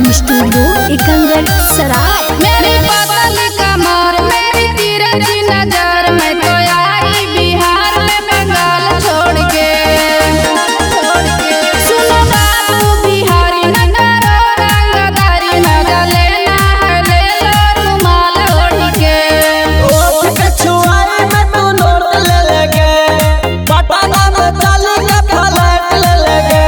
Recording studio Ekangar सराय। मेरी पतली कमर मेरी तिरछी नजर में तो आई बिहार में बंगाल छोड़ के। सुनो बाबू बिहारी न करो रंगदारी, मजा लेना है ले लो रुमाल ओढ़ के। ओठ के छुआई में तू नोट ले लेगे, पटना में चली के फ्लाइट ले लेगे।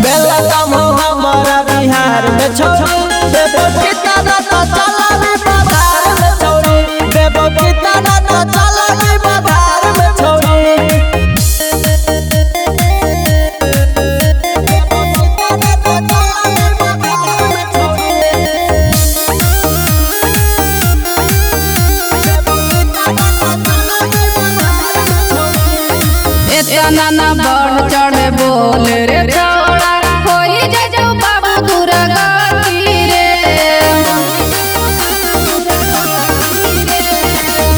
बेला कम हो हमारा बिहार में छोड़ी, देवो कितना तो चला भी बाजार में छोड़ी, देवो कितना तो चला भी बाजार में छोड़ी। इतना ना बढ़ चढ़े बोल रे छोड़ा, होई जे जो बाबू दूरा गती रे।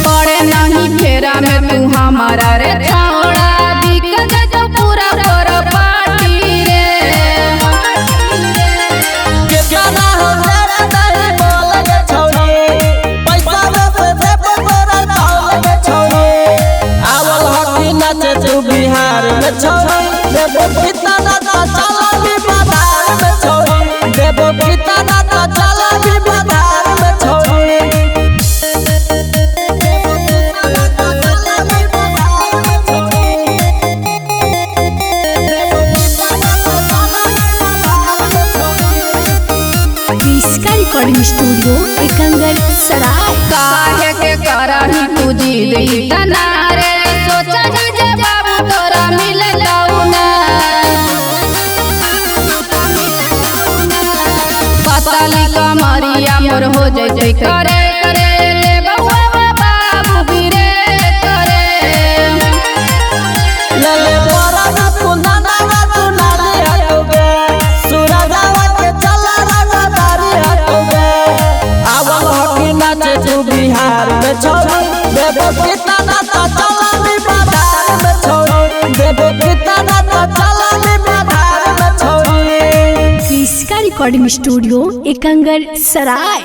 पड़े नहीं फेरा में तू हमारा रे छोड़ा, बिक जे जो पूरा पर पार्टी रे। कितना हो तेरा नहीं बोल के छोड़ी, पैसा से देव तोरा तौल के छोड़ी। आवल हकी नाचे तू बिहार में छोड़ी, देवो कितना तो चला भी बाजार में छोड़ी, देवो कितना तो चला भी बाजार में छोड़ी। देवो कितना तो चला भी बाजार में छोड़ी, देवो कितना तो चला भी बाजार में छोड़ी। इसका रिकॉर्डिंग स्टूडियो एकंगर सराय। काहे के करही तू जीद इतना रे, सोचा जे बाबू तोरा मिले लौना। पतली कमरिया मोर हो जैसे करे करे, ले बउआ बाबू बिरे करे। लले मोरा ना तू नाना ना तू नारी हटोगे, सूरजावा के चला रंगदारी हटोगे। आवल हकी नाचे तू बिहार में छोड़ी, देवो कितना तो चला भी बाजार में छोड़ी, देवो कितना तो चला भी बाजार में छोड़ी। इसका रिकॉर्डिंग स्टूडियो एकंगर सराय।